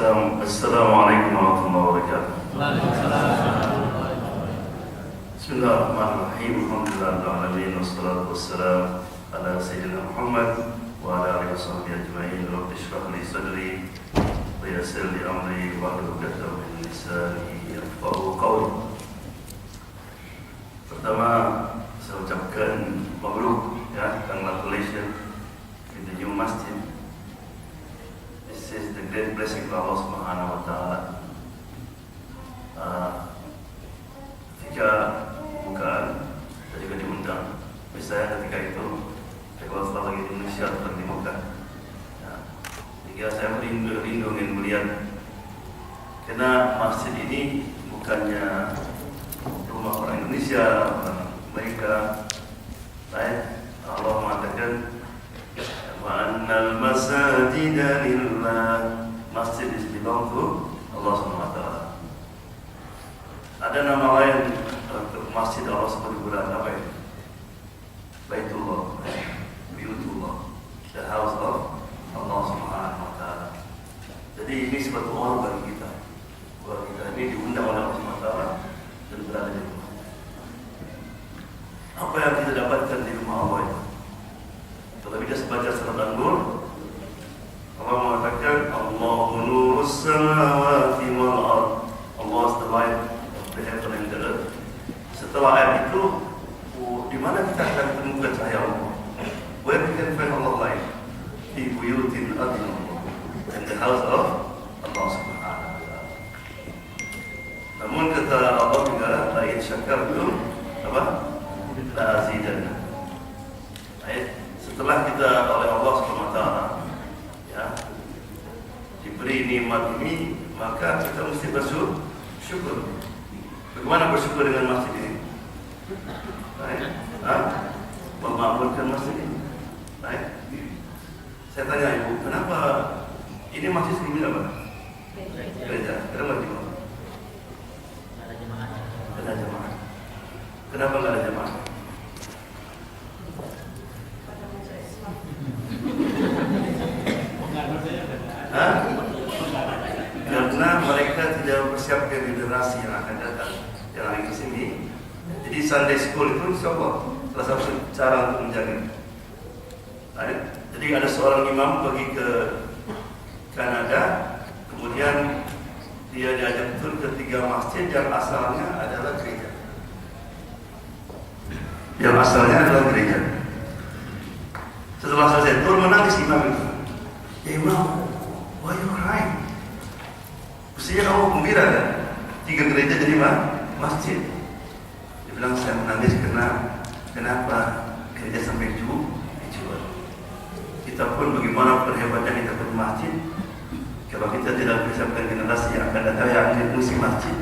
Assalamualaikum warahmatullahi wabarakatuh. Bismillahirrahmanirrahim. Alhamdulillahirrahmanirrahim. Wassalatu wassalamu ala sayyidina Muhammad wa ala alihi washabbihi ajma'in. Rabbi shrah li sadri wa yassir li amri wahlul 'uqdatam min lisani yafqahu qawli. Pertama, saya ucapkan mabruk ya, congratulations in the new masjid. This is the great blessing of Allah Subhanahu wa Ta'ala. Ketika bukaan, saya juga diundang. Misalnya ketika itu, saya kalau setelah lagi di Indonesia atau di Mekah, ya, sehingga saya merindu ingin melihat. Karena masjid ini bukannya rumah orang Indonesia, orang mereka. Baik, Allah mengatakan, Wa'annal masajida lillah. Masjid is belong to Allah SWT. Ada nama lain untuk masjid Allah seperti bulan apa itu? Baitullah, Baytullah, the house of Allah SWT. Jadi ini suatu honor bagi kita. Bahwa kita ini diundang oleh Allah SWT dan berada di rumah. Apa yang kita dapatkan di rumah Allah itu? Kalau kita baca surat An-Nur, Allah mengatakan Allahu nurus samawati wal ard. Allah is the light of the heaven and the earth. Setelah ayat itu, di mana kita akan temukan cahaya Allah? Where we can find Allah light? Fi buyutin adna Allah, in the house of Allah Subhanahu wa Ta'ala. Namun kata Allah juga, la in syakartum apa? La azidanna. Setelah kita oleh Allah SWT ya, diberi nikmat ini, maka kita mesti bersyukur. Bagaimana bersyukur dengan masjid ini? Baik, memakmurkan masjid ini. Baik. Saya tanya ibu, kenapa ini masjid sebelumnya apa? Gereja. Kenapa di mana? Ada jemaah. Kenapa nggak ada jemaah? Karena mereka tidak mempersiapkan generasi yang akan datang yang lagi ke sini. Jadi Sunday School itu insya Allah salah satu cara untuk menjaga. Jadi ada seorang imam pergi ke Kanada, kemudian dia diajak tur ke 3 masjid yang asalnya adalah gereja. Setelah selesai tur, menangis imam itu. Ya imam, why you crying? Mestinya kamu gembira kan? 3 gereja jadi masjid. Dia bilang saya menangis karena kenapa gereja sampai dijual. Kita pun bagaimana perhebatnya kita ke masjid. Kalau kita tidak persiapkan generasi yang akan datang yang fungsi masjid,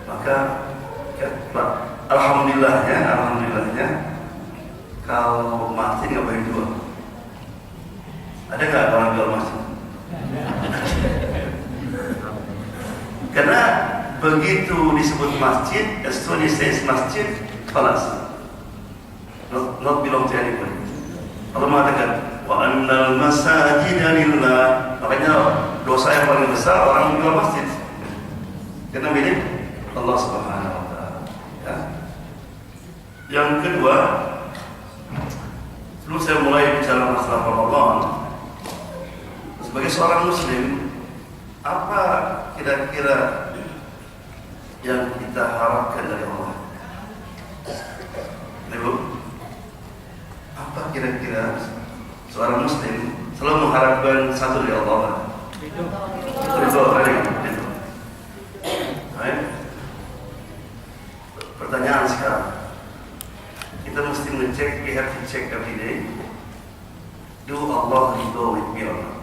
maka alhamdulillahnya kalau masjid nggak boleh jual. Ada nggak orang jual masjid? Karena begitu disebut masjid, as soon as says masjid, falas, not belong to anybody. Allah mengatakan, wa annal masajida lillah. Makanya dosa yang paling besar orang menjual masjid, karena milik Allah Subhanahu wa Ta'ala. Ya. Yang kedua, sebelum saya mulai bicara masalah Ramadan, sebagai seorang Muslim, apa kira-kira yang kita harapkan dari Allah? Ibu, apa kira-kira seorang Muslim selalu mengharapkan satu dari Allah? Ridho. Baik. Pertanyaan sekarang, kita mesti ngecek, we have to check every day. Do Allah ridho with me or not?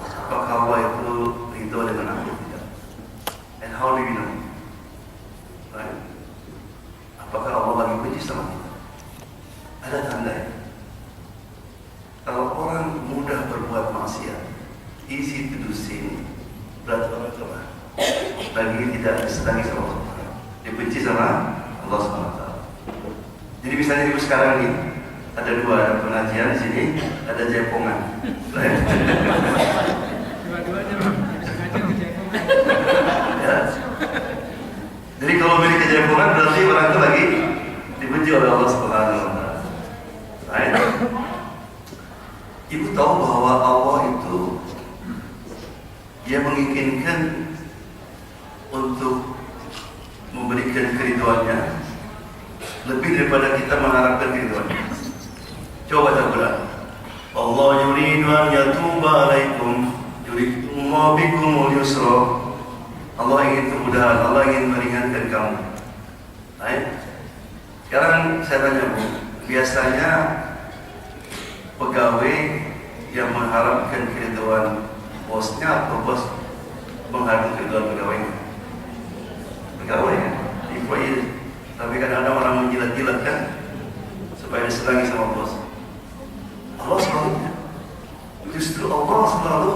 Apakah Allah itu ridho dengan aku tidak? And how do you know? Right? Apakah Allah lagi benci sama kita? Ada tanda ya? Kalau orang mudah berbuat maksiat, easy to do sin, berarti orang kemana? Lagi tidak disenangi sama Allah, dibenci sama Allah SWT. Jadi misalnya ibu sekarang ini ada 2 pengajian di sini, ada jaipongan. Pasti orang itu lagi dibenci oleh Allah Subhanahu wa taala. Right? Ibu tahu bahwa Allah itu Dia menginginkan untuk memberikan keriduannya lebih daripada kita mengharapkan keriduannya. Coba baca Quran. Allah yuridu an yatuba alaikum yuridullahu bikumul yusra. Allah ingin kemudahan, Allah ingin meringankan kamu. Baik. Sekarang saya tanya Bu, biasanya pegawai yang mengharapkan keriduan bosnya atau bos mengharapkan keriduan pegawainya? Pegawai ya, employee. Tapi kadang-kadang orang menjilat-jilat kan supaya disenangi sama bos. Allah sebaliknya, justru Allah selalu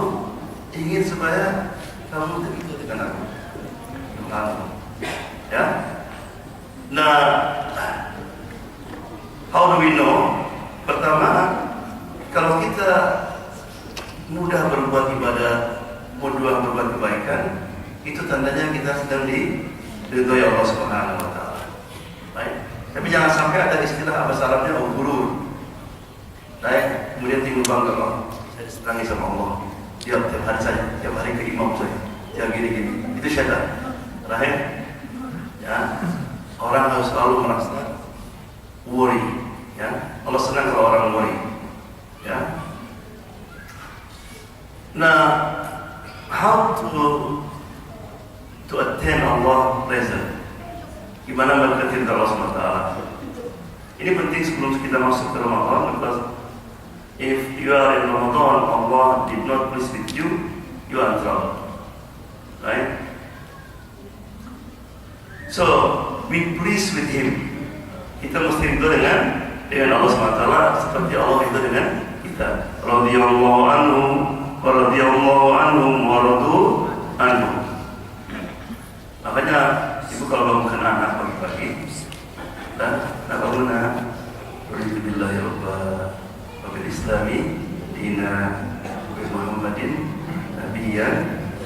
ingin supaya kamu begitu dengan aku. Ya. Nah, how do we know? Pertama, kalau kita mudah berbuat ibadah, mudah berbuat kebaikan, itu tandanya kita sedang diridhoi Allah Subhanahu wa taala. Baik. Tapi jangan sampai ada istilah bahasa Arabnya ghurur. Baik, kemudian timbul bangga, saya disenangi sama Allah. Tiap hari saya, tiap hari ke imam saya, tiap gini-gini. Itu syaitan. Terakhir, ya, orang harus selalu merasa worry. Ya, Allah senang kalau orang worry. Ya. Nah, how to attain Allah pleasure? Gimana mendekati Allah SWT? Ini penting sebelum kita masuk ke Ramadan, because if you are in Ramadan, Allah did not please with you, you are in trouble. Right? So, be pleased with Him. Kita mesti ridho dengan Allah SWT seperti Allah ridho dengan kita. Radhiyallahu anhu wa radhiyallahu anhum wa radu anhu. Makanya ibu kalau bangunkan anak pagi-pagi dan bangunlah Alhamdulillahi Rabbil Islami Dina Muhammadin Nabiyan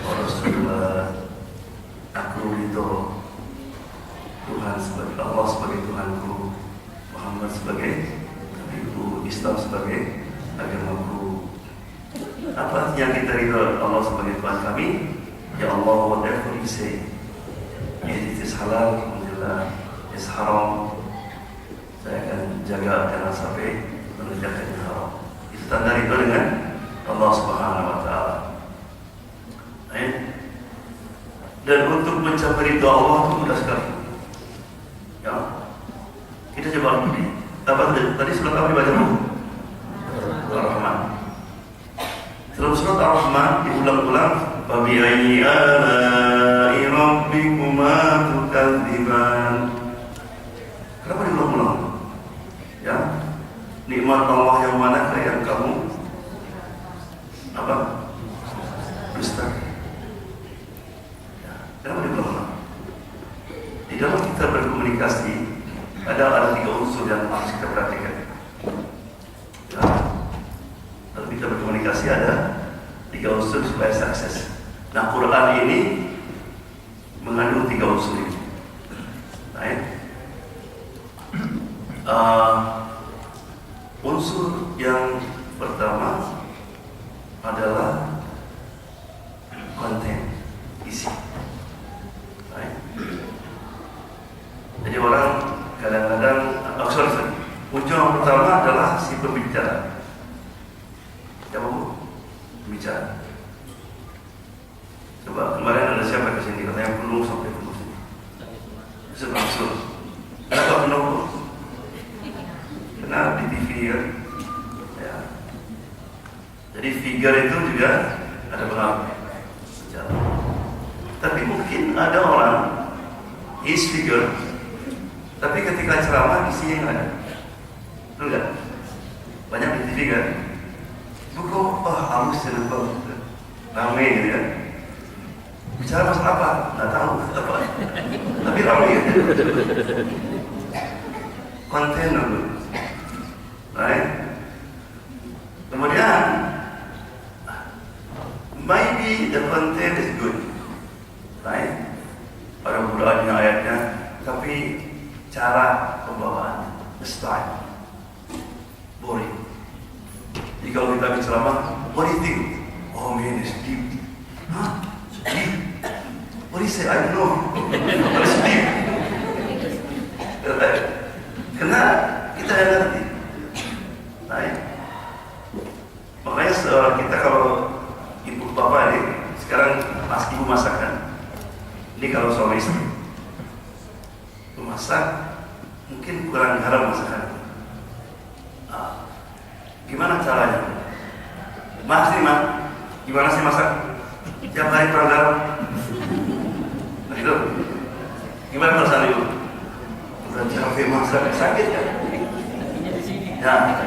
wa Rasulullah. Aku ridho Tuhan sebagai Allah sebagai Tuhanku, Muhammad sebagai Nabiku, Islam sebagai agamaku. Apa yang kita ridho Allah sebagai Tuhan kami? Ya Allah, whatever you say, it is halal, alhamdulillah, is haram, saya akan jaga jangan sampai mengerjakan yang haram. Itu tanda ridho dengan Allah Subhanahu wa taala. Dan untuk mencapai ridho Allah itu mudah sekali. Ya. Kita coba tadi surat apa dibaca dulu? Ar-Rahman. Dalam surat Ar-Rahman diulang-ulang, "Fa bi ayyi ala'i rabbikuma tukadziban." Kenapa diulang-ulang? Ya. Nikmat Allah yang mana yang kamu dusta? Kenapa diulang-ulang? Di dalam kita berkomunikasi ada 3 unsur yang harus kita perhatikan. Ya. Dalam kita berkomunikasi ada 3 unsur supaya sukses. Nah, Quran ini mengandung 3 unsur ini. Baik. Unsur yang pertama adalah konten, isi. Baik. Jadi orang kadang-kadang unsur yang pertama adalah si pembicara. Siapa Bu? Pembicara. Coba kemarin ada siapa kesini katanya penuh sampai penuh sini. Langsung. Kenapa penuh? Karena di TV kan. Ya. Jadi figure itu juga ada pengaruh. Tapi mungkin ada orang his figure, tapi ketika ceramah isinya yang ada. Betul nggak? Banyak di TV kan? Buku, halus ya lupa, rame gitu ya. Bicara masalah apa? Nggak tahu apa. Tapi rame ya. Konten dulu. Right? Kemudian, maybe the content is good. Right? Ada Qurannya ayatnya, tapi cara pembawaannya, the style, boring. Jadi kalau kita habis ceramah, what do you think? Oh man, it's deep. Huh? Deep? What do you say? I don't know. But it's deep. Karena kita yang ngerti. Baik. Makanya seorang kita kalau ibu bapak ini sekarang pas ibu masakan. Ini kalau suami istri memasak mungkin kurang garam masakan. Gimana caranya? Mas nih mas, gimana sih masak? Tiap hari kurang garam. Nah itu, gimana perasaan ibu? Udah capek masak, sakit kan? Ya.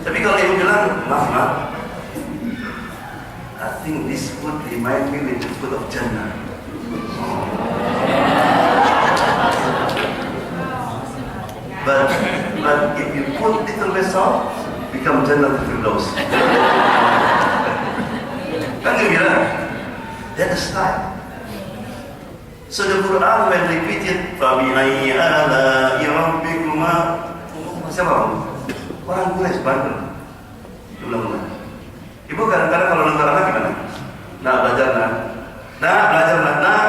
Tapi kalau ibu bilang, maaf, I think this food remind me with the food of Jannah. But if you put little bit salt, become Jannah Firdaus. Kan dia bilang, that's the style. So the Quran when repeated, فَبِأَيِّ آلَاءِ رَبِّكُمَا, siapa kamu? Orang Quraisy Banten. Ulang-ulang. Ibu kadang-kadang kalau dengar anak gimana? Nah belajar belajar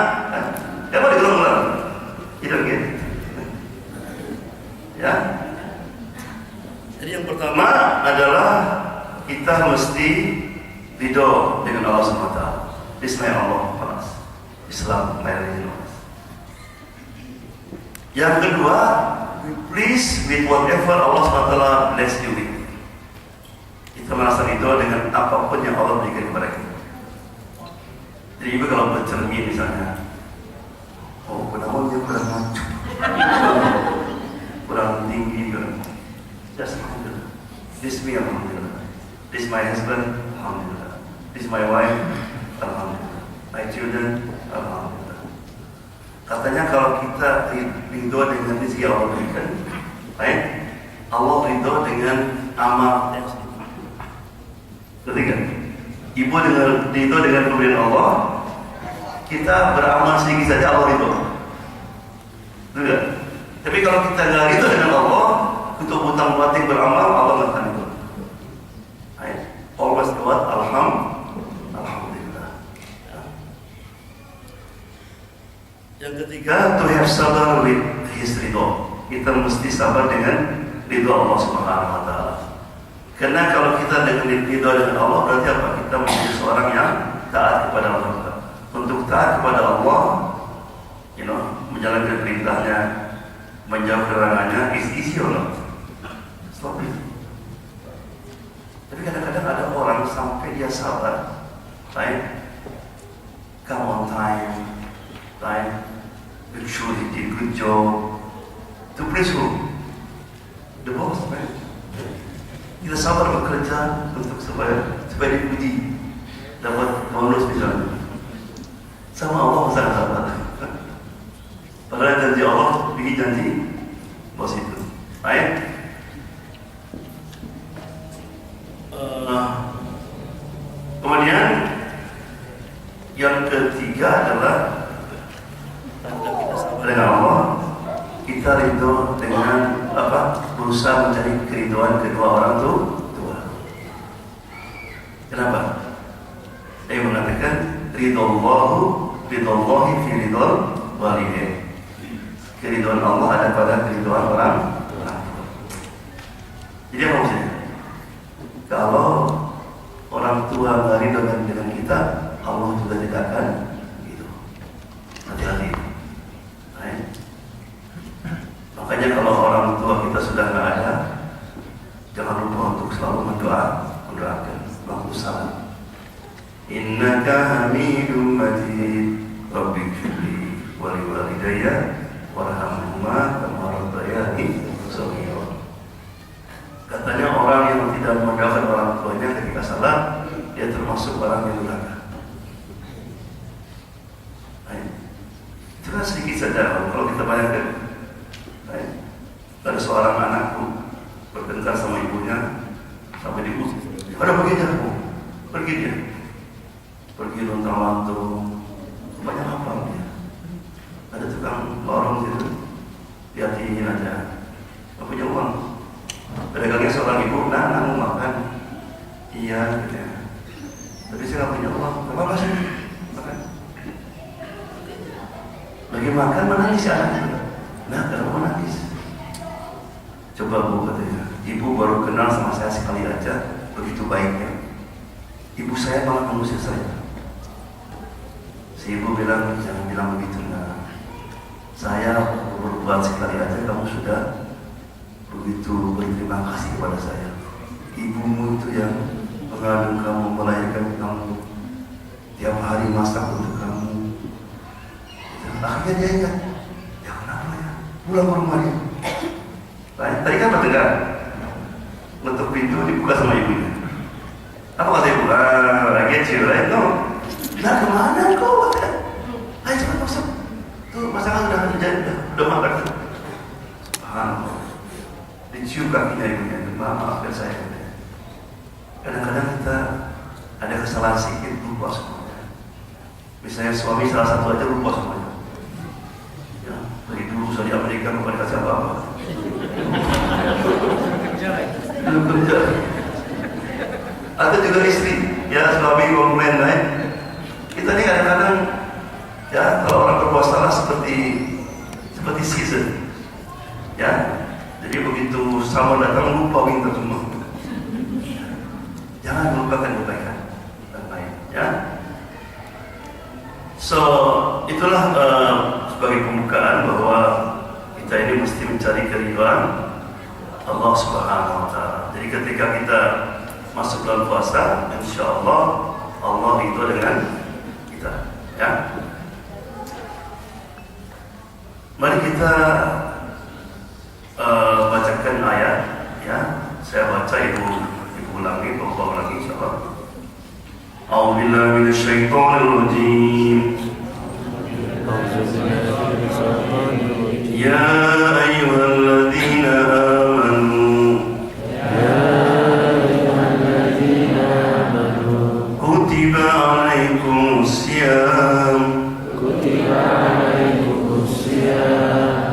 ya apa diulang-ulang? Itu gitu. Ya. Jadi yang pertama adalah kita mesti ridho dengan Allah SWT. Bismillah, Islam, religion. Yang kedua, please with whatever Allah SWT bless you with. Kita merasa ridho dengan apapun yang Allah berikan kepada kita. Jadi ibu kalau bercermin misalnya, oh penamunnya kurang maju, kurang tinggi, just alhamdulillah. This me alhamdulillah. This my husband alhamdulillah. This my wife alhamdulillah. My children alhamdulillah. Katanya kalau kita ridho dengan rezeki Allah berikan, baik, Allah ridho dengan amal yang sedikit. Ketiga, ibu dengan ridho dengan pemberian Allah, kita beramal sedikit saja Allah ridho. Tidak. Tapi kalau kita nggak ridho dengan Allah, untuk butang-bating beramal, Allah nggak akan ridho. Always buat alhamdulillah. Yang ketiga, to have sabar with His ridho. Kita mesti sabar dengan ridho Allah Subhanahu Wa Taala. Karena kalau kita dengan ridho dengan Allah, berarti apa? Kita menjadi seorang yang taat kepada Allah. Untuk taat kepada Allah, menjalankan perintahnya, menjauh larangannya, is easy or not? Stop it. Tapi kadang-kadang ada orang sampai dia sabar, right? Come on time, right? Make sure he did good job. To please who? The boss, right? Kita sabar bekerja untuk supaya dipuji, dapat bonus misalnya. Sama Allah sangat sabar. Padahal janji Allah bikin janji bos itu, baik. Kemudian yang ketiga adalah kita sabar dengan Allah, kita ridho dengan berusaha mencari keriduan kedua orang tua. Kenapa? Saya mengatakan ridhollahi fi ridhol walidain. Keriduan Allah ada pada keriduan orang tua. Jadi apa maksudnya? Kalau orang tua nggak ridho dengan kita, Allah juga tidak akan gitu. Hati-hati. Makanya kalau orang tua kita sudah nggak ada, jangan lupa untuk selalu mendoakan, salam. Innaka hamidum majid, Rabbi firli wa li walidayya warhamhuma kama rabbayani shaghira. Katanya orang yang tidak mendoakan orang tuanya ketika salah, dia termasuk orang yang durhaka. Itu kan sedikit saja. Kalau kita bayangkan, ada seorang anakku bertengkar sama ibunya sampai diusir. Ada pergi dia, pergi dia, pergi lontang-lantung, banyak apa dia. Ada tukang lorong gitu, lihatin aja, nggak punya uang. Pedagangnya seorang ibu, nah mau makan, iya gitu ya. Tapi saya nggak punya uang, nggak apa-apa sih, makan. Lagi makan menangis ya anaknya. Nah, kenapa menangis? Coba bu katanya, ibu baru kenal sama saya sekali aja, begitu baiknya. Ibu saya malah mengusir saya. Si ibu bilang, jangan bilang begitu nah. Saya berbuat sekali aja, kamu sudah begitu berterima kasih kepada saya. Ibumu itu yang mengandung kamu, melahirkan kamu, tiap hari masak untuk kamu. Akhirnya dia ingat, ya kenapa ya? Pulang ke rumah dia. Tadi kan bertengkar, ngetuk pintu dibuka sama ibunya. Apa kata ibu? Lagi cerai, no. Nah kemana kau? Ayo cepat masuk. Tuh masakan udah jadi, udah makan. Paham? Dicium kakinya ibunya. Maafkan saya. Kadang-kadang kita ada kesalahan sedikit lupa semuanya. Misalnya suami salah satu aja lupa semuanya. Ya, dari dulu saya di Amerika bukan dikasih apa-apa. Belum kerja. Atau juga istri, ya suami komplain lain. Kita ini kadang-kadang, ya kalau orang berbuat salah seperti season, ya. Jadi begitu sama datang lupa minta semua. Jangan melupakan kebaikan dan lain, ya. So itulah sebagai pembukaan bahwa kita ini mesti mencari keridhaan Allah Subhanahu Wa Taala. Jadi ketika kita masuk dalam puasa, insya Allah Allah itu dengan kita, ya. Mari kita bacakan ayat, ya. Saya baca ibu ulangi, bapak ulangi, insya Allah. A'udzubillahi minasyaitonir rajim. Ya ayyuhalladzina amanu. Kutiba alaikumus syiyam.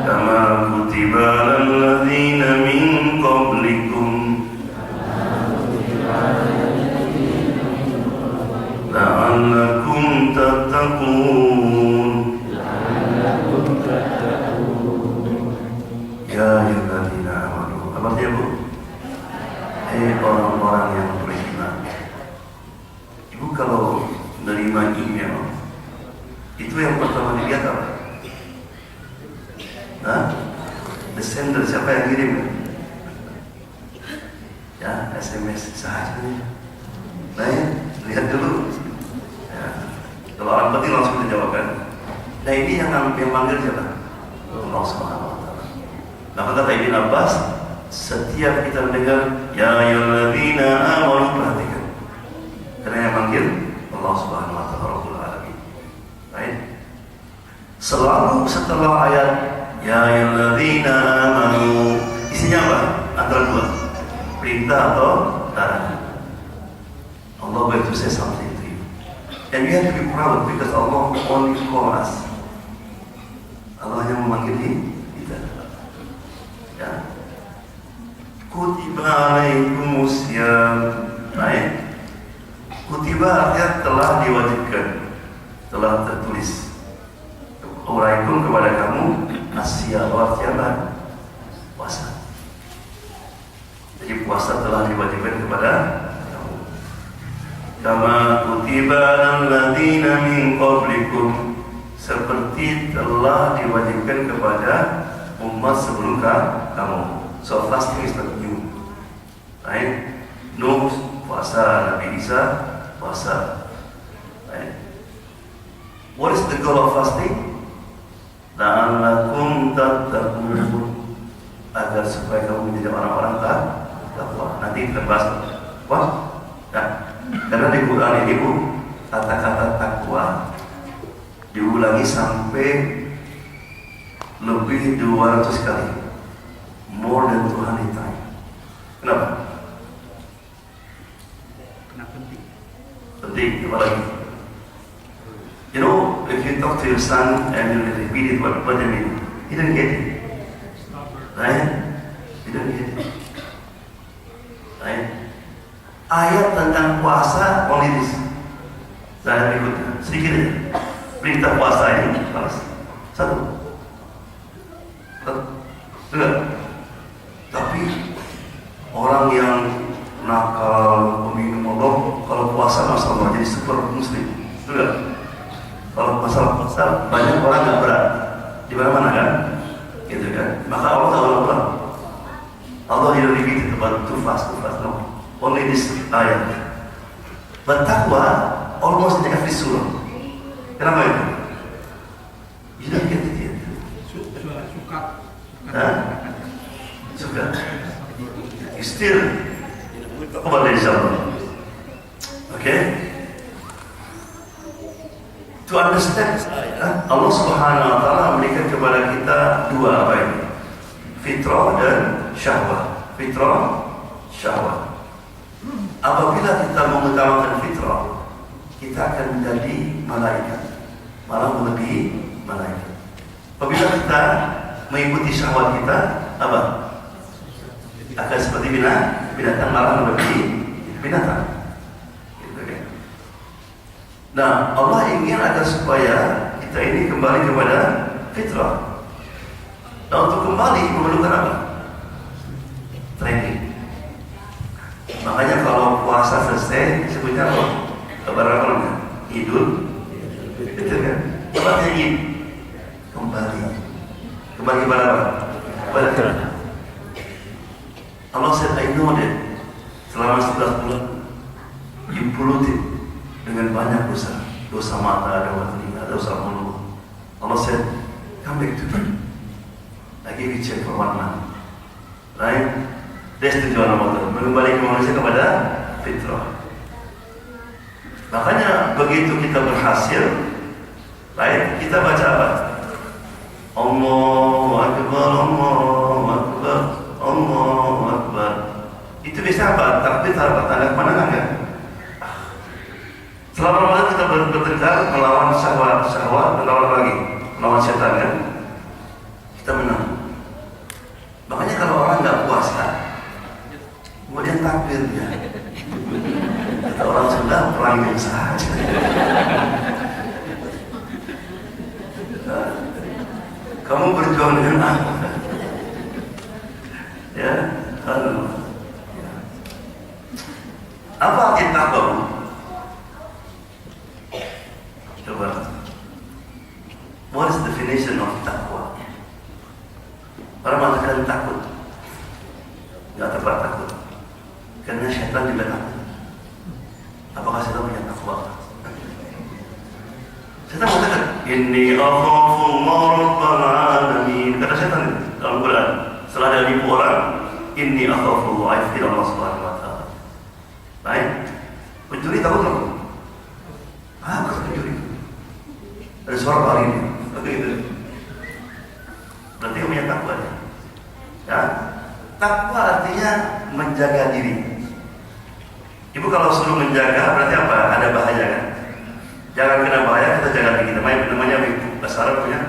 Kama kutiba alal ladzina min qablikum. La'allakum tattaqun. Ya ayyuhalladzina amanu. Apa artinya bu? Hei orang-orang yang beriman. Ibu kalau menerima email, itu yang pertama dilihat apa? Hah? The sender, siapa yang kirim? Ya, SMS saja. Nah ya, lihat dulu. Ya. Kalau orang penting langsung dijawabkan. Nah ini yang manggil siapa? Allah Subhanahu Wa Taala. Nah kata Ibn Abbas, setiap kita mendengar ya ayyuhalladzina amanu, perhatikan. Karena yang manggil Allah Subhanahu Wa Taala Rabbul Alamin. Baik. Selalu setelah ayat ya ayyuhalladzina amanu, isinya apa? Antara dua, perintah atau larangan. Allah going to say something to you, and we have to be proud because Allah only call us. Allah hanya memanggil kita. Ya. Kutiba alaikumus syiyam. Baik. Kutiba artinya telah diwajibkan, telah tertulis. Alaikum kepada kamu, asyam artinya puasa. Jadi puasa telah diwajibkan kepada kamu. Kama kutiba alal ladzina min qablikum, seperti telah diwajibkan kepada umat sebelum kamu. So fasting is not new, right? Nuh puasa, Nabi Isa puasa, right? What is the goal of fasting? La'allakum tattaqun, agar supaya kamu menjadi orang-orang takwa. Nanti kita bahas. Wah, nah, karena di Quran ini bu, kata-kata takwa diulangi sampai lebih 200 kali, more than 200 times. Kenapa? Karena penting. Penting, apa lagi? You know, if you talk to your son and you repeat it, what they mean? He didn't get it. Right? He didn't get it. Right? Ayat tentang puasa only this. Saya berikutnya, sedikit aja. Perintah puasa ini, balas. Satu. Dua. Tapi orang yang nakal, peminum obat, kalau puasa masalah jadi super muslim. Dua. Kalau masalah puasa banyak orang nggak berat. Di mana-mana kan? Gitu kan? Maka Allah tak ulang-ulang. Allah tidak repeat it about too fast, no. Only this ayat. But taqwa almost in every surah. Kenapa itu? You don't get it yet. Suka. You still talk about it insyaAllah. Okay? To understand Allah Subhanahu wa Ta'ala memberikan kepada kita dua apa ini? Fitrah dan syahwat. Fitrah, syahwat. Apabila kita mengutamakan fitrah, kita akan menjadi malaikat, malah melebihi malaikat. Apabila kita mengikuti syahwat kita, apa? Akan seperti binatang, malah melebihi binatang. Gitu kan? Nah, Allah ingin agar supaya kita ini kembali kepada fitrah. Nah, untuk kembali memerlukan apa? Training. Makanya kalau puasa selesai sebutnya apa? Lebaran apa namanya? Idul, betul kan? Apa artinya Id? Kembali kepada apa? Kepada Tuhan. Allah said, I know that selama 11 bulan you polluted dengan banyak dosa mata, dosa telinga, dosa mulut. Allah said, come back to me. I give you check for 1 month. Right? That's tujuan Allah, mengembalikan manusia kepada fitrah. Makanya begitu kita berhasil, right? Kita baca apa? Allahu Akbar, Allahu Akbar, Allahu Akbar. Itu bisa apa? Takbir tanda kemenangan kan? Selama Ramadan kita bertengkar melawan syahwat, melawan setan kan? Kita menang. Makanya kalau orang nggak puasa, kemudian takbirnya, kata orang Sunda perang yang saja. Kamu berjuang dengan apa? Ya, apa arti takwa? Coba. What is the definition of takwa? Orang mengatakan takut, nggak tepat takut, karena syaitan juga takut. Apakah syaitan punya takwa? Syaitan mengatakan, Inni akhafullah rabbal alamin. Kata syaitan dalam Quran, setelah ada 1000 orang, Inni akhafullah, I fear Allah Subhanahu wa Ta'ala. Baik, pencuri takut tak? Aku pencuri. Ada suara hari ini, begitu. Berarti punya takwa ya. Ya, takwa artinya menjaga diri. Ibu kalau suruh menjaga berarti apa? Ada bahaya kan? Jangan kena bahaya, kita jaga diri kita. Namanya bahasa Arab punya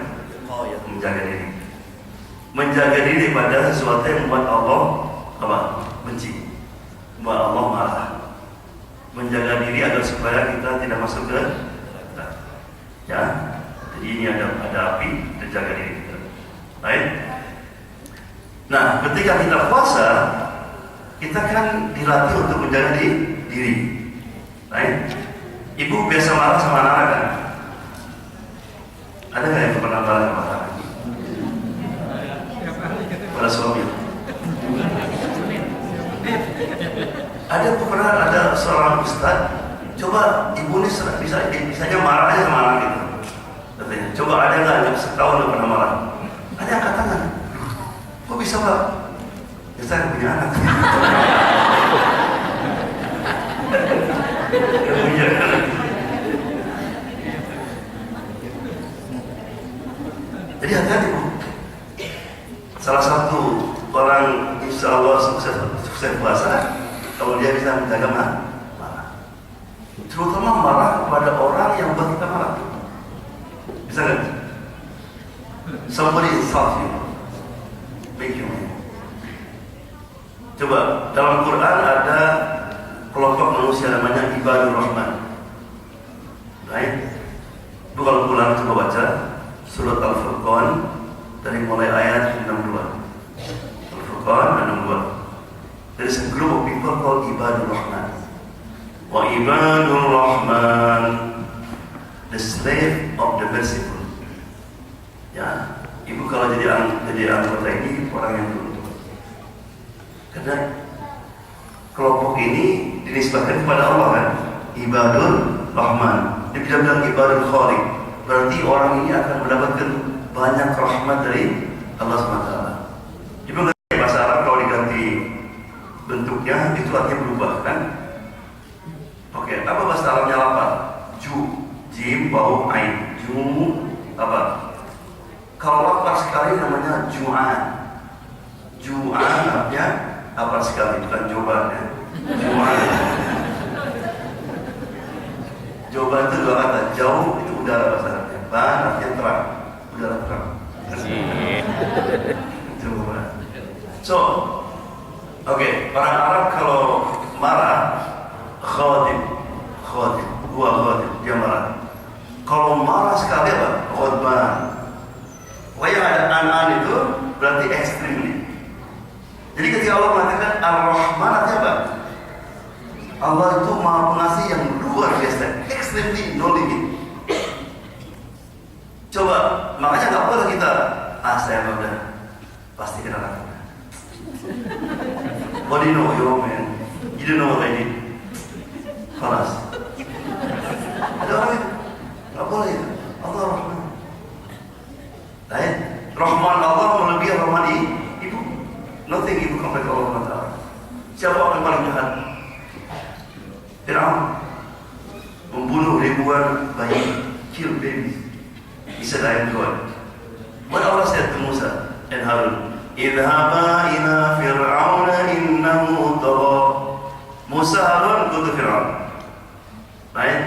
menjaga diri. Menjaga diri pada sesuatu yang membuat Allah apa? Benci, membuat Allah marah. Menjaga diri agar supaya kita tidak masuk ke neraka. Ya, jadi ini ada api, kita jaga diri kita. Baik. Nah, ketika kita puasa, kita kan dilatih untuk menjaga diri. Baik. Ibu biasa marah sama anak kan? Ada nggak yang pernah marah sama anak? Pada suami. Ada pernah ada seorang ustaz, coba ibu ini bisanya marah aja sama anak gitu. Katanya, coba ada nggak yang setahun nggak pernah marah? Ada angkat tangan. Kok bisa Pak? Ya saya punya anak. Jadi hati-hati Bu. Salah satu orang insya Allah sukses puasa kalau dia bisa menjaga marah. Terutama marah kepada orang yang buat kita marah. Bisa nggak? Somebody insult you, make you mad. Coba dalam Quran ada kelompok manusia namanya Ibadur Rahman. Baik, bu kalau pulang coba baca surat Al-Furqan dari mulai ayat 62. Al-Furqan 62. There is a group of people called Ibadur Rahman. Wa Ibadur Rahman, the slave of the merciful. Ya, ibu kalau jadi anggota ini orang yang beruntung. Karena kelompok ini dinisbahkan kepada Allah kan, Ibadur Rahman. Dia bilang Ibadur Khaliq. Berarti orang ini akan mendapatkan banyak rahmat dari Allah SWT. Ibu ngerti bahasa Arab kalau diganti bentuknya itu artinya berubah kan? Oke, apa bahasa Arabnya lapar? Ju, jim, bau, ain. Ju, apa? Kalau lapar sekali namanya ju'an. Ju'an artinya lapar sekali, bukan joban ya. Ju'an. Joban itu dua kata, jauh itu udara bahasa Arabnya. Ban artinya terang, udara terang. Coba. So, oke, orang Arab kalau marah, khadim, gua khadim, dia marah. Kalau marah sekali apa? Khudban. Pokoknya ada an-an itu berarti extremely. Jadi ketika Allah mengatakan Ar-Rahman artinya apa? Allah itu maha pengasih yang luar biasa, extremely no limit. Coba, makanya nggak boleh kita saya udah pasti kena lakukan. What do you know, yo man? You don't know what I did. Kelas. Ada orang itu nggak boleh itu. Allah Rahman. Lain, Rahman Allah melebihi Rahman ibu. Nothing ibu compared to Allah Taala. Siapa orang paling jahat? Fir'aun membunuh ribuan bayi, kill babies. He said, I am God. What Allah said to Musa and Harun, idhaba ila fir'auna innahu tagha. Musa, Harun, go to Fir'aun. Right?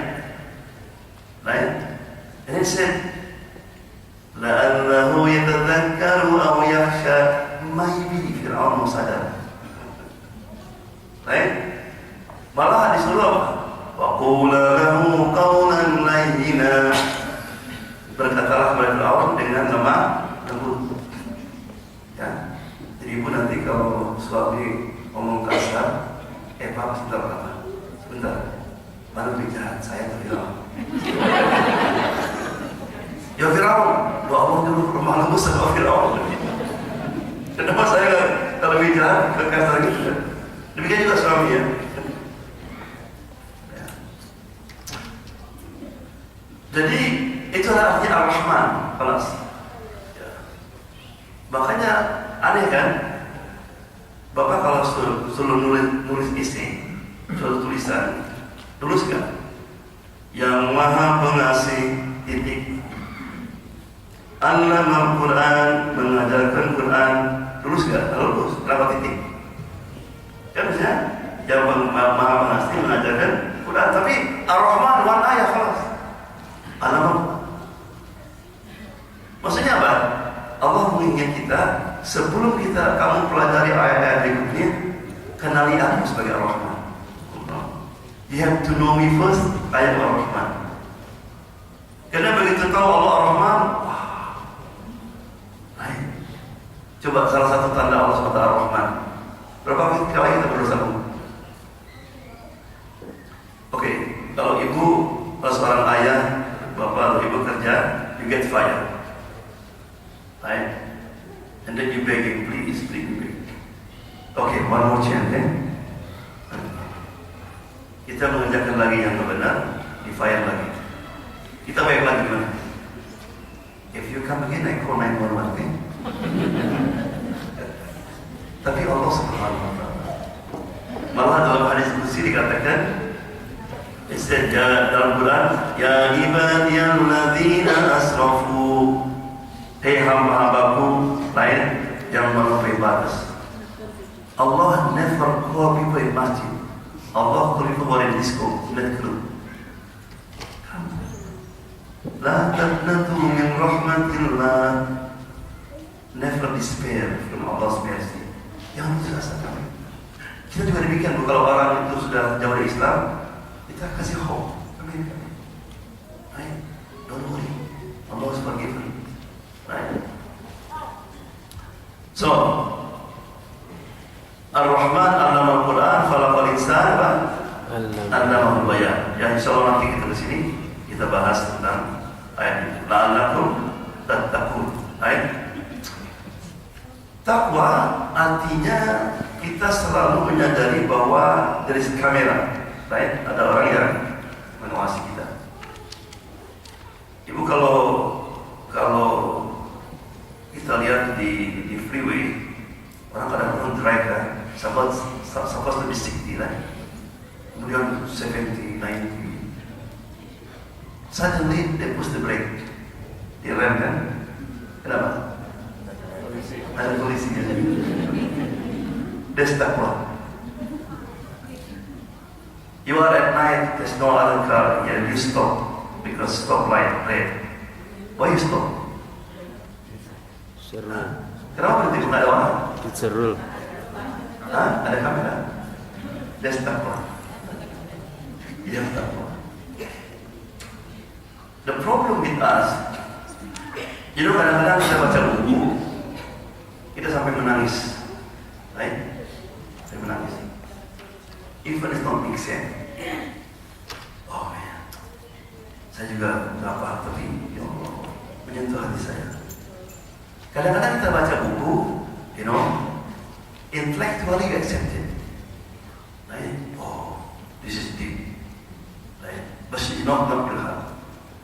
And he said, la'allahu yatadhakkaru aw yakhsha. Maybe Fir'aun mau sadar. Right? Malah disuruh apa? Wa qula lahu qawlan layyina. Berkatalah kepada Fir'aun dengan lemah lembut. Ya. Jadi ibu nanti kalau suami ngomong kasar, Pak sebentar. Mana lebih jahat, saya atau Fir'aun? Ya Fir'aun, doa Allah dulu lemah lembut sama Fir'aun. Kenapa saya kalau lebih jahat ke kasar gitu? Demikian juga suami ya. Jadi itu adalah artinya Ar-Rahman, kelas. Ya. Makanya aneh kan, Bapak kalau suruh nulis isi, suatu tulisan, tulis kan? Yang Maha Pengasih titik. Allah Al-Quran mengajarkan Quran, tulis kan? Tulis, kenapa titik? Kan misalnya, yang Maha Pengasih mengajarkan Quran, tapi Ar-Rahman one ayat kelas. Alam. Maksudnya apa? Allah mengingat kita sebelum kamu pelajari ayat-ayat berikutnya, kenali aku sebagai Ar-Rahman. You have to know me first, ayat Ar-Rahman. Karena begitu tahu Allah Ar-Rahman, coba salah satu tanda Allah SWT Ar-Rahman. Berapa kali kita berdosa? Oke, kalau ibu, kalau seorang ayah, bapak atau ibu kerja, you get fired, right? And then you begging, please, please. Okay, one more chance, then. Kita mengerjakan lagi yang benar, di fire lagi. Kita beg lagi gimana? If you come again, I call 911, okay? Tapi Allah Subhanahu wa Ta'ala. Malah dalam hadis qudsi dikatakan, dalam Quran, ya ibadiyalladzina asrafu, hei hamba-hambaku lain yang melampaui batas. Allah never call people in masjid. Allah call people in disco, net club. La taqnatu min rahmatillah. Never despair from Allah's mercy. Jangan putus asa. Kita juga demikian, kalau orang itu sudah jauh dari Islam, kita kasih hope. Amin. Right? Don't worry. Allah is forgiven. Right? So, Ar-Rahman allama al-Quran, khalaqal insana allama al-bayan. Yang insyaallah nanti kita kesini kita bahas tentang ayat itu. La'allakum tattaqun. Ayat takwa artinya kita selalu menyadari bahwa dari kamera, right? Ada orang yang mengawasi kita. Ibu kalau kita lihat di freeway, orang kadang-kadang drive kan, supposed to be 60 lah, kemudian 70, 90. Suddenly they push the brake, di rem kan? Kenapa? Ada polisinya. That's takwa. You are at night, there's no other car, and you stop because stop light red. Why you stop? Seru. Kenapa berhenti? Nggak ada orang? It's a rule. Hah? Ada kamera? That's takwa. Yang takwa. The problem with us, kadang-kadang kita baca buku, kita sampai menangis, right? Sampai menangis. Even it's not big sense. Oh man, saya juga nggak paham, tapi ya Allah menyentuh hati saya. Kadang-kadang kita baca buku, intellectually accepted, right? Oh, this is deep, right? But not bilhaq.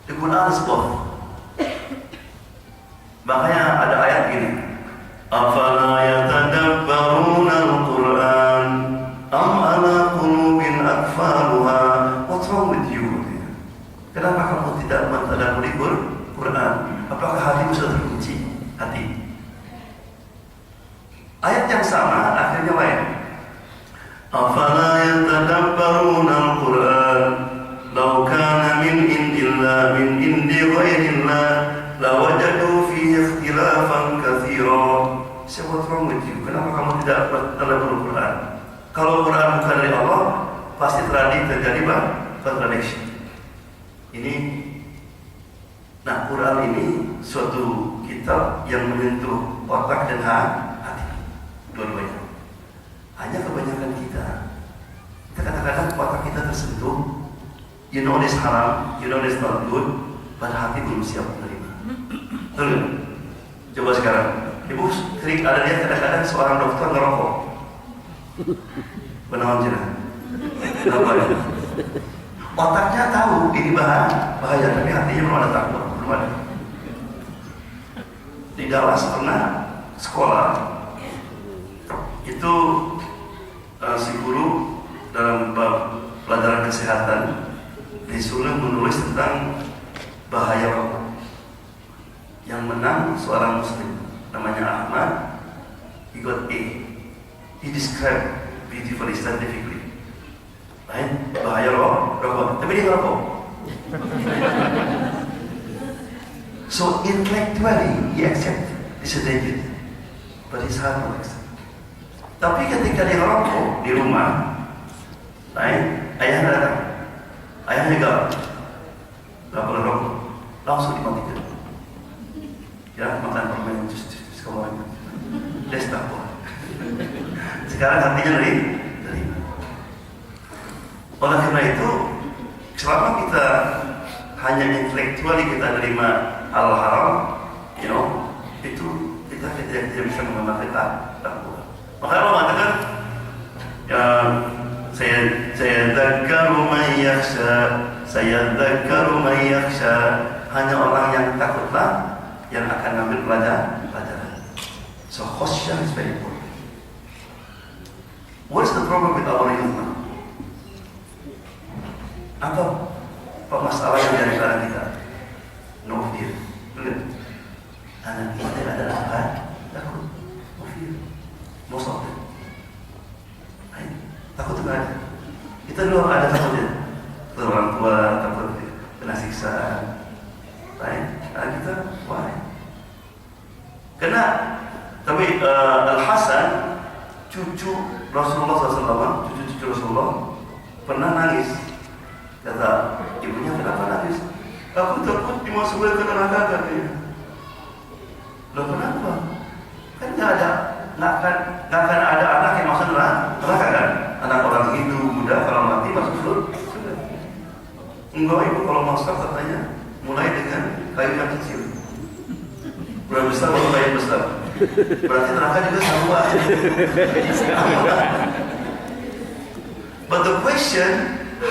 The Quran is both. Makanya ada ayat gini. Afala yatadabbaruna al-Quran am ala qulubin aqfaluha. What's wrong with you? Kenapa kamu tidak mentadabburi Quran? Apakah hatimu sudah terkunci? Hati. Ayat yang sama akhirnya lain. Afala yatadabbaruna al-Quran law kana min indillah min indi ghairillah lawajadu fihi ikhtilafan katsira. So what's wrong with you? Kenapa kamu tidak mentadabbur Quran? Kalau Quran bukan dari Allah, pasti terjadi contradiction. Nah, Quran ini suatu kitab yang menyentuh otak dan hati, dua-duanya. Hanya kebanyakan kita kadang-kadang otak kita tersentuh, you know this haram, you know this not good, pada hati belum siap menerima. Betul? Coba sekarang, ibu sering ada lihat kadang-kadang seorang dokter ngerokok. Benar tidak? Kenapa ya? Otaknya tahu ini bahaya, tapi hatinya belum ada takwa, belum ada. Di Dallas pernah sekolah itu si guru dalam bab pelajaran kesehatan disuruh menulis tentang bahaya rokok. Yang menang seorang Muslim namanya Ahmad, he got A. He described beautifully scientifically. Lain bahaya rokok, tapi dia ngerokok. So intellectually he accept this is dangerous, but his heart not accept. Tapi ketika dia ngerokok di rumah, lain ayahnya datang, ayahnya gak boleh rokok, langsung dimatikan. Ya makan permen jus kemarin, destakwa. Sekarang hatinya dari. Oleh karena itu, selama kita hanya intelektual kita terima hal-hal, itu kita tidak bisa mengamalkan takwa. Maka Allah mengatakan, saya dzakkaru man yakhsha, hanya orang yang takutlah yang akan mengambil pelajaran. So khasyah is very important. What is the problem with our youth now? Apa masalah yang dari antara kita? No fear. Betul? Anak kita adalah apa? Takut. No fear. Most of them. Takut itu ada. Kita dulu ada takutnya. Orang tua takut kena siksa. Right? Nah, kita why? Karena tapi Al-Hasan, cucu Rasulullah SAW, cucu Rasulullah pernah nangis. Kata ibunya, kenapa nangis? Aku takut dimasukkan ke neraka, katanya. Loh, kenapa? Kan nggak akan ada anak yang masuk neraka kan? Anak orang Hindu, Buddha kalau mati masuk surga. Enggak, ibu kalau masuk katanya mulai dengan kayu yang kecil. Berapa besar baru kayu besar. Berarti neraka juga sama. But the question,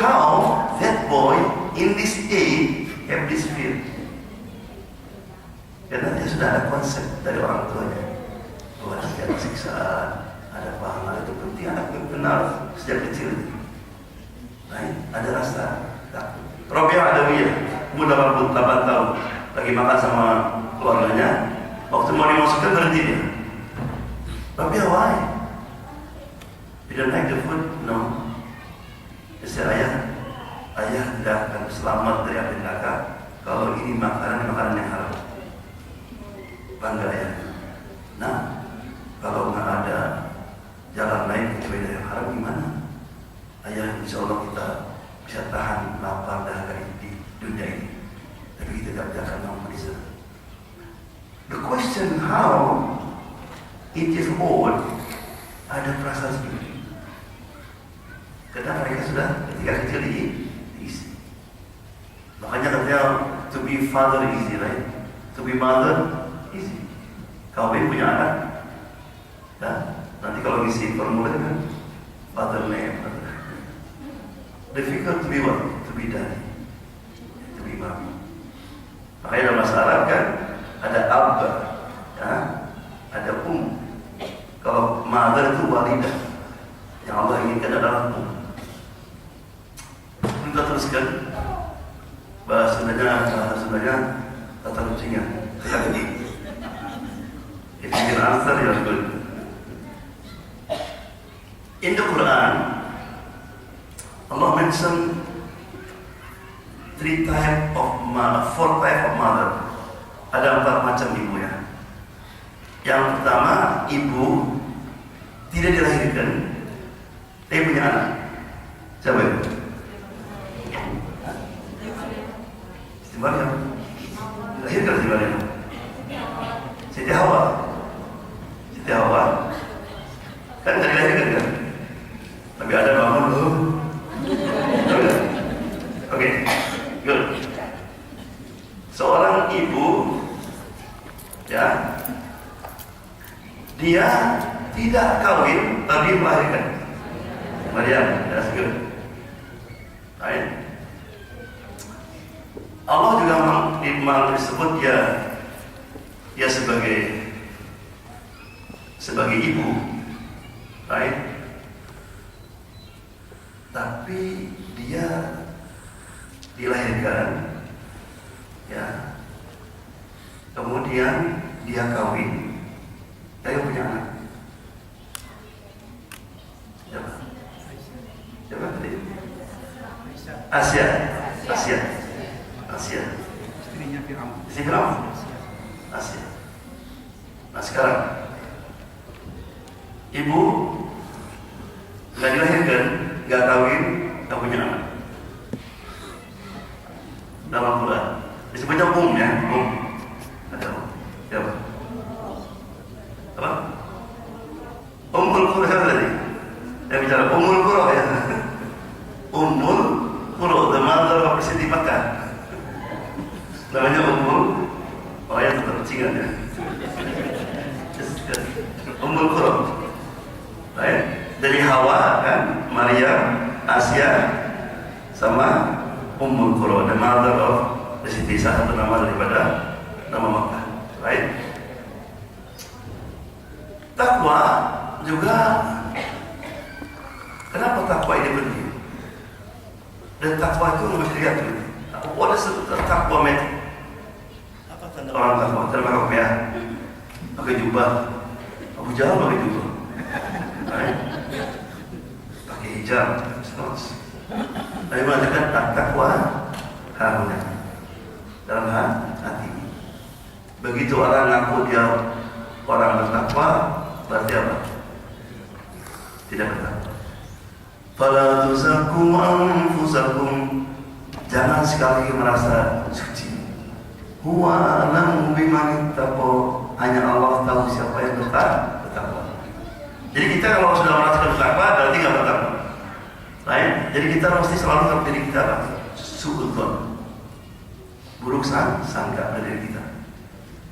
how that boy in this age have this fear? Karena dia sudah ada konsep dari orang tuanya bahwa nanti ada siksaan, ada pahala. Itu penting anak kenal sejak kecil. Right? Ada rasa takut. Rabi'ah Adawiyah, umur 88 tahun, lagi makan sama keluarganya. Waktu mau dimasukkan berhenti dia. Rabi'ah, why? You don't like the food? No. Dia said, ayah tidak akan selamat dari api neraka kalau ini makanan yang haram. Bangga ya. Nah, kalau nggak ada jalan lain kecuali dari yang haram, gimana? Ayah, insya Allah kita bisa tahan lapar dahaga di dunia ini, tapi kita tidak akan mampu di sana. The question how it is old, ada perasaan seperti itu. Karena mereka sudah ketika kecil diisi. Makanya katanya to be father easy, right? To be mother easy. Kawin punya anak, ya, nanti kalau ngisi formulir kan father name. Difficult to be what? To be daddy, to be mom. Makanya dalam bahasa Arab kan ada abba, ya, ada Kalau mother itu walidah, yang Allah inginkan adalah Kita teruskan bahasa Sundanya tata kucingnya. If you can answer, you're good. In the Quran, Allah mentioned four type of mother. Ada 4 macam ibu ya. Yang pertama, ibu tidak dilahirkan, dia punya anak. Siapa itu? Siti Maryam. Dilahirkan Siti Maryam. Siti Hawa. Siti Hawa kan tidak dilahirkan kan? Tapi ada bangun loh. Oke, good. Seorang ibu, ya, dia tidak kawin tapi melahirkan. Maryam, that's good. Right? Allah juga disebut dia sebagai ibu, right? Tapi dia dilahirkan, ya, kemudian dia kawin, dia punya anak. Siapa tadi? Asia. Istrinya Firaun. Istri Firaun. Asia. Nah sekarang ibu nggak dilahirkan, nggak kawin, nggak punya anak. Dalam Quran disebutnya ya, ada siapa? Apa? Ummul Qura tadi. Saya bicara Ummul Qura ya. Ummul Qura, the mother of Siti Makkah. Namanya Ummul, yang tetap cingan ya. Ummul Qura. Right? Dari Hawa kan, Maryam, Asia, sama Ummul Qura, the mother of the city, salah satu nama daripada nama Makkah. Right? Takwa juga, kenapa takwa ini penting? Dan takwa itu harus dilihat dulu. What is takwa mean? Apa tanda orang takwa? Tanda pakai ya, pakai jubah. Abu Jahal pakai jubah, right? Pakai hijab. Tapi mengatakan takwa harusnya. dalam hati. Begitu orang ngaku dia orang bertakwa, berarti apa? Tidak bertakwa. Fala tuzakku anfusakum, jangan sekali merasa suci. Huwa a'lamu biman ittaqa, hanya Allah tahu siapa yang bertakwa. Jadi kita kalau sudah merasa bertakwa berarti nggak bertakwa. Lain. Jadi kita mesti selalu tahu diri kita apa? Suudzon, buruk sangka dari diri kita.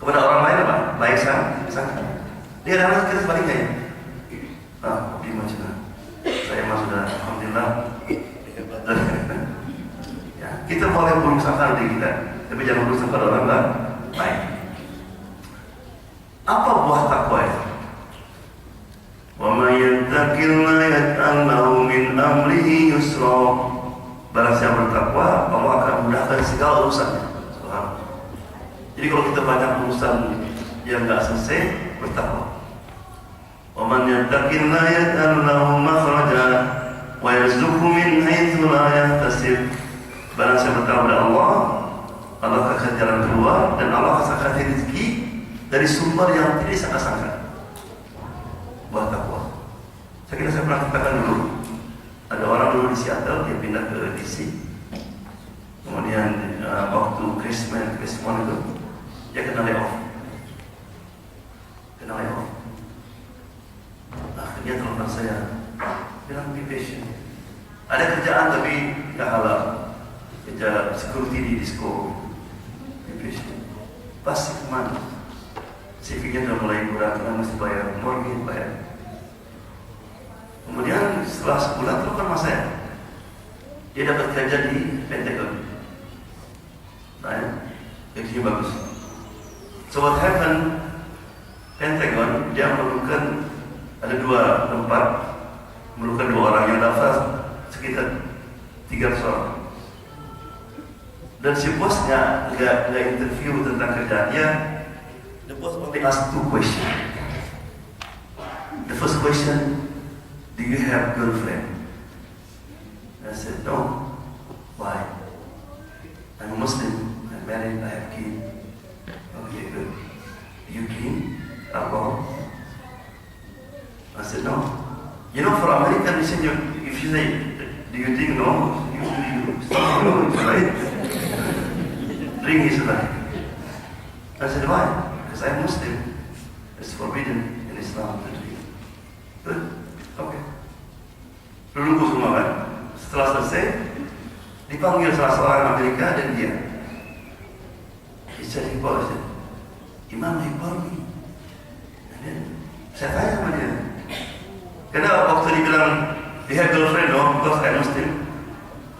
Kepada orang lain apa? Baik sangka. Dia adalah kita sebaliknya ya. Gimana? Saya mah sudah alhamdulillah. Ya, kita boleh buruk sangka diri kita, tapi jangan buruk sangka orang lain. Apa buah takwa itu? Wa may yattaqillaha yaj'al lahu min amrihi yusra. Barang siapa bertakwa, Allah akan mudahkan segala urusannya. Jadi kalau kita banyak urusan yang enggak selesai, bertakwa. Wa man yattaqillaha yaj'al lahu makhraja wa yarzuqhu min haitsu la yahtasib. Barang siapa bertakwa kepada Allah, Allah akan kasih jalan keluar dan Allah akan kasih rezeki dari sumber yang tidak disangka-sangka. Buat takwa. Saya kira saya pernah katakan dulu, ada orang dulu di Seattle, dia pindah ke DC. Kemudian waktu Christmas itu, dia kena layoff. Akhirnya telepon saya, bilang be patient. Ada kerjaan tapi nggak halal, kerja security di disco. Be patient. Pasti kemana? CV-nya sudah mulai kurang karena mesti bayar mortgage, bayar. Kemudian setelah sebulan telepon sama saya, dia dapat kerja di Pentagon. Nah, gajinya bagus. So what happened? Pentagon dia memerlukan ada 2 tempat, memerlukan 2 orang yang daftar sekitar 300 orang. Dan si bosnya nggak interview tentang kerjaannya. The boss only asked 2 questions. The first question, do you have girlfriend? I said no. Why? I'm a Muslim. I'm married. I have kids. Okay, good. Do you clean? Alcohol? I said no. You know, for American, if you say, do you drink? No. You stop. No, it's right. Drink is right. I said why? Because I'm Muslim. It's forbidden in Islam to drink. Good. Okay. Dulu semua kan. Setelah selesai, dipanggil salah seorang Amerika dan dia. He said, Iqbal, Imam Iqbal nih. Dan saya tanya sama dia. Karena waktu dia bilang, he had girlfriend, no, because I'm Muslim.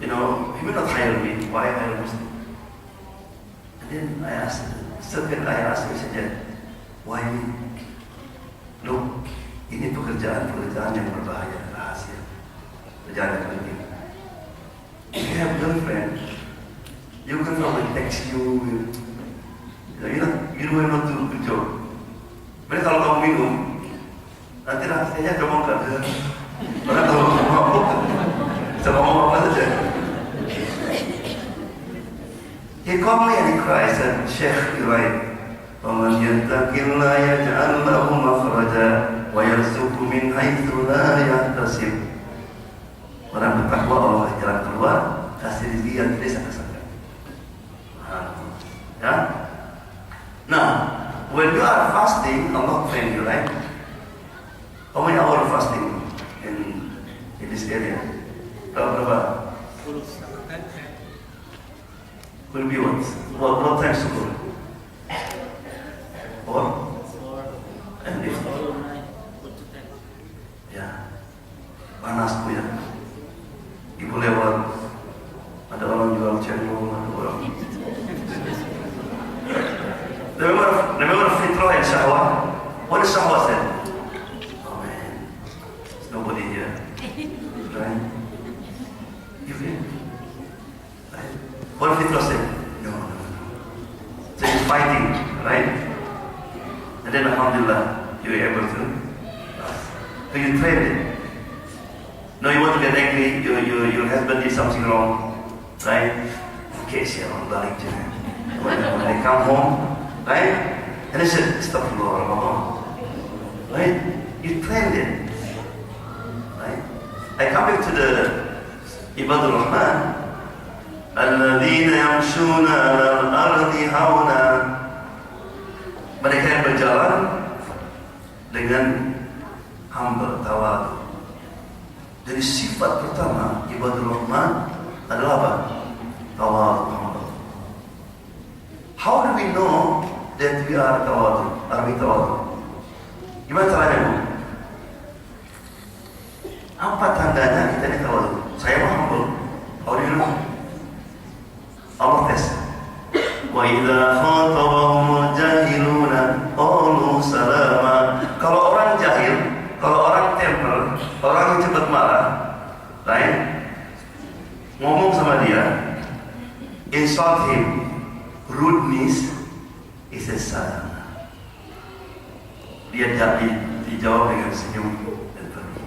You know, he will not hire me. Why I'm Muslim? And then I asked him, he said, why me? Look, ini pekerjaan yang berbahaya, rahasia. Pekerjaan yang penting. If you have girlfriend, you can probably text you. You know not to do good job. Mereka kalau kamu minum, nanti rasanya kamu nggak ada. Karena kalau kamu mabuk, bisa ngomong apa saja. He called me and he cried, said, Sheikh, you're right. وَمَنْ يَتَّقِ اللَّهَ يَجْعَلْ لَهُ مَخْرَجًا وَيَرْزُقْهُ مِنْ حَيْثُ لَا يَحْتَسِبُ. Orang bertakwa Allah jalan keluar, kasih rezeki yang tidak sangka-sangka. Ya. Nah, when you are fasting, Allah train you, right? How many hours fasting in this area? Berapa? Will be what time school? Or? And if? Ya, panas tuh ya. Ibu lewat, ada orang jual cendol, ada orang. Remember fitrah and shahwat? What is shahwat then? Oh man, there's nobody here. Right? You feel? Right? What fitrah say? No. So you're fighting, right? And then alhamdulillah, you're able to. So you train it. No, you want to get angry, your husband did something wrong, right? Okay, siya, balik dyan. when they come home, right? And they said, Astaghfirullah, Ramadan. Right? You trained it. Right? I come back to the Ibadur Rahman. Alladzina yamshuna alal ardi hauna. Mereka yang berjalan dengan humble, tawadu. Jadi sifat pertama Ibadur Rahman adalah apa? Tawadu, humble. How do we know that we are tawadu? Are we tawadu? Gimana caranya, Bu? Apa tandanya kita ini tawadu? Saya mah humble. How do you know? Allah tes. Wa idza khatabahumul jahiluna qalu salama. Kalau orang jahil, kalau orang temper, orang yang cepat marah, right? Ngomong sama dia, insult him, rudeness is a salam. Dia dijawab dengan senyum dan pergi.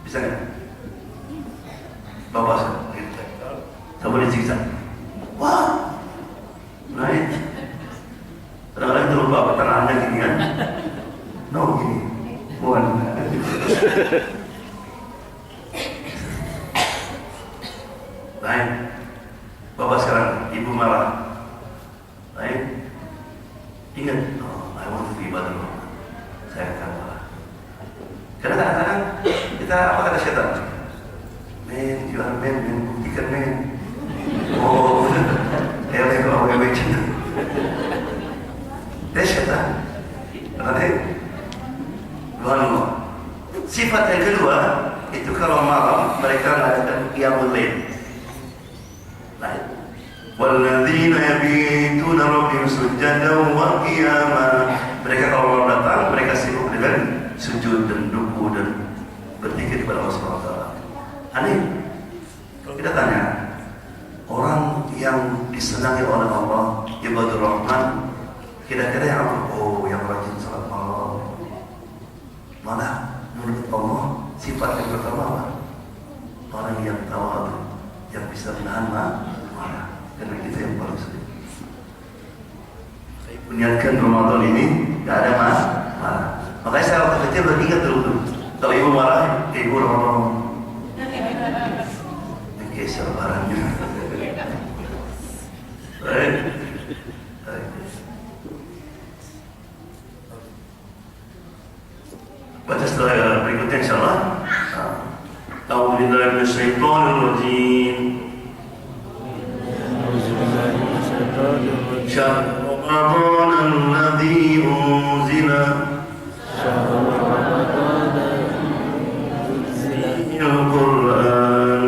Bisa nggak? Bapak coba disiksa. Wah, right? Kadang-kadang itu lupa pertanyaannya gini kan? No, gini, bukan. Right? Bapak sekarang, ibu marah. Right? Ingat, oh, I want to be Ibadur Rahman. Saya akan marah. Karena kadang-kadang kita apa kata setan? Man, you are man, buktikan man. Oh, elek kok awewe cinta. Dia setan. Karena Subhanallah. Sifat yang kedua itu kalau malam mereka mengadakan qiyamul lail. Right? Walladzina yabituna rabbihim sujadan wa qiyama. Mereka kalau malam datang mereka sibuk dengan sujud dan ruku dan berzikir kepada Allah Subhanahu wa taala. Aneh. Kalau kita tanya, orang yang disenangi oleh Allah, Ibadur Rahman, kira-kira yang apa? Oh, yang rajin salat malam. Mana menurut Allah sifat yang pertama apa? Orang yang tawadu, yang bisa menahan marah. Karena kita yang paling sulit. Saya niatkan Ramadan ini tidak ada marah. Makanya saya waktu kecil beringat dulu. Kalau ibu marah, ibu Ramadan. Oke, sabarannya. Baik. Baca setelah berikutnya insyaAllah. A'udzubillahi minasyaitonir rajim. Syahrul Ramadan alladzi unzila Al-Quran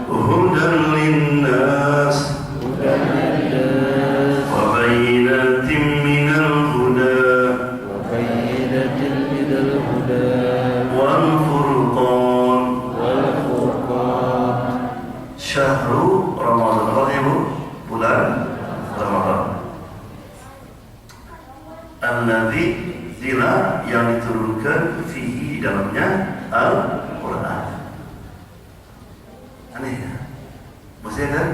hudan linnas wa bayyinatin minal huda wal furqan. Syahrul Ramadan, artinya bulan Ramadan. Alladzi zila, yang diturunkan fihi, di dalamnya Al-Quran. Aneh ya? Maksudnya kan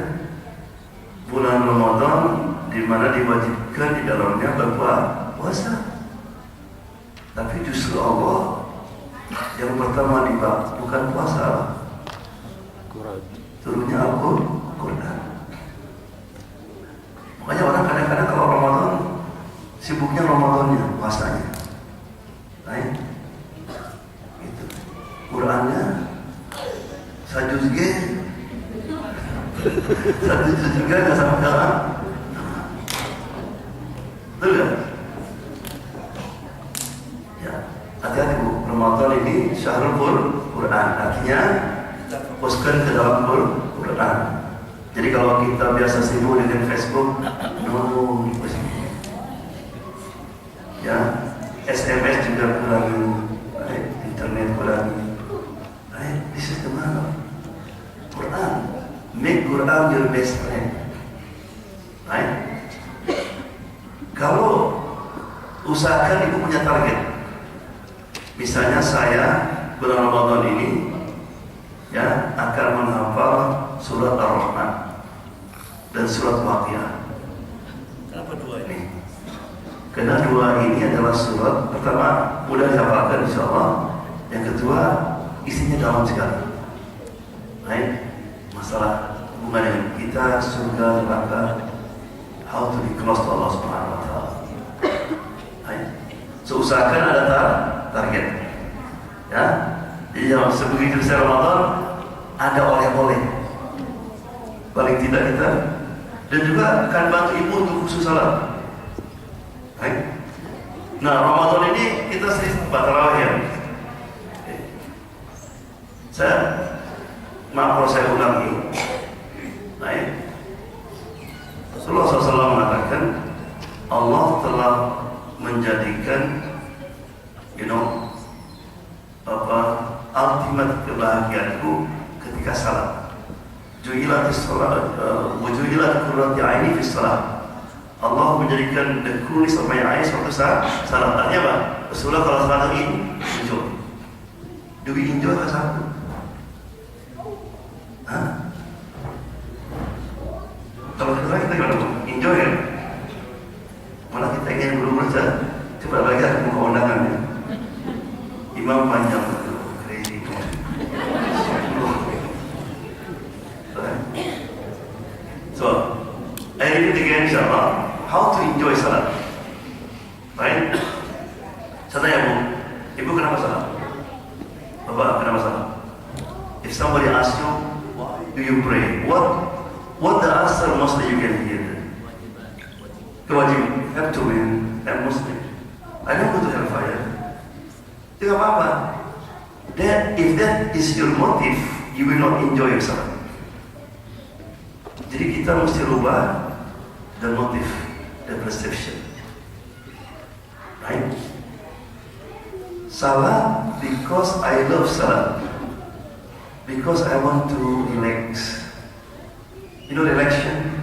bulan Ramadan di mana diwajibkan di dalamnya berpuasa. Tapi justru Allah yang pertama dibahas bukan puasa, turunnya Al-Quran. Makanya orang kadang-kadang kalau Ramadan sibuknya Ramadannya, puasanya. Right? Itu. Qurannya satu juga nggak sama sekarang. Betul nggak? Ya, hati-hati Bu. Ramadan ini Syahrul Quran, artinya kita fokuskan ke dalam Quran. Jadi kalau kita biasa sibuk dengan Facebook, no, ya, SMS juga kurangi, right? Internet kurangi, right? This is the man. Quran, make Quran your best friend, right? Kalau usahakan ibu punya target, misalnya saya bulan Ramadan ini, ya, akan menghafal surat Ar-Rahman. dan surat Waqiah. Kenapa dua ini? Karena dua ini adalah surat pertama mudah dihafalkan insyaallah. Yang kedua isinya dalam sekali. Baik, masalah hubungan dengan kita, surga, neraka, how to be close to Allah Subhanahu wa taala. Baik. So usahakan ada target. Ya. Jadi sebelum selesai Ramadan ada oleh-oleh. Paling tidak kita dan juga akan bantu ibu untuk khusus salat. Baik. Nah, Ramadan ini kita sering tarawih ya. Saya maaf kalau saya ulangi. Baik. Rasulullah SAW mengatakan Allah telah menjadikan ultimate kebahagiaanku ketika salat. Ju'ilatis salat wa ju'ilat qurratu 'aini fi salat. Allah menjadikan dekuni sampai air suatu saat salat. Artinya apa? Rasulullah kalau salat ini enjoy. Do we enjoy ke satu? Hah? Kalau kita gimana Bu? Enjoy ya? Malah kita ingin buru-buru saja. Coba bagi aku muka undangannya. Imam panjang betul, crazy. So, I repeat again insyaAllah. How to enjoy salat. Baik. Saya tanya Bu, Ibu kenapa salat? Bapak kenapa salat? If somebody asks you, why do you pray? What the answer mostly you can hear? Kewajiban. Have to win. I'm Muslim. I don't go to hellfire. Tidak apa-apa. If that is your motive, you will not enjoy your salat. Jadi kita mesti rubah the motive, the perception. Right? Salat because I love salat. Because I want to relax. You know relaxation?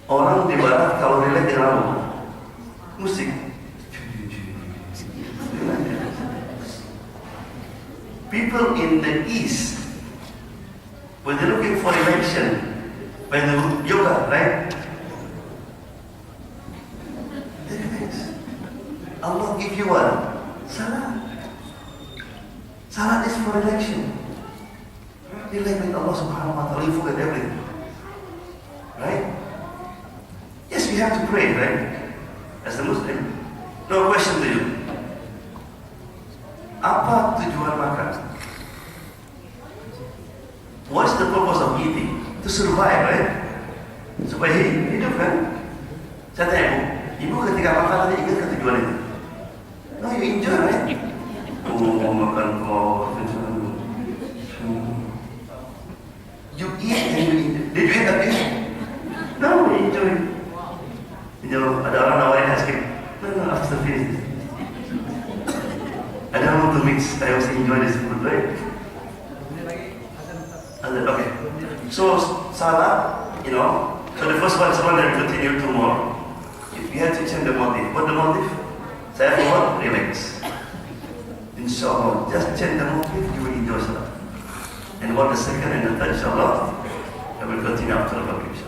Orang di barat kalau relax dengan apa? Musik. People in the east, when they're looking for relaxation, when they do yoga, right? They relax. Allah give you what? Salat. Salat is for relaxation. Relax with Allah Subhanahu wa taala. You forget everything, right? Yes, we have to pray, right? As a Muslim. No question to you. Apa tujuan makan? What's the purpose of eating? To survive, right? Supaya hidup kan? Saya tanya Ibu ketika makan nanti ingat ke tujuan itu? No, you enjoy, right? Oh, makan telur. You eat and you enjoy. Did you eat that dish? No, you enjoy. Ada orang nawarin es krim. No, after finish this. I don't want to mix. I also enjoy this food, right? Okay. So salat, So the first one, someone will continue two more. You have to change the motive. What the motive? Saya what? Relax. Inshallah, just change the motive, you will enjoy salat. And what the second and the third, inshallah, I will continue after the Maghrib.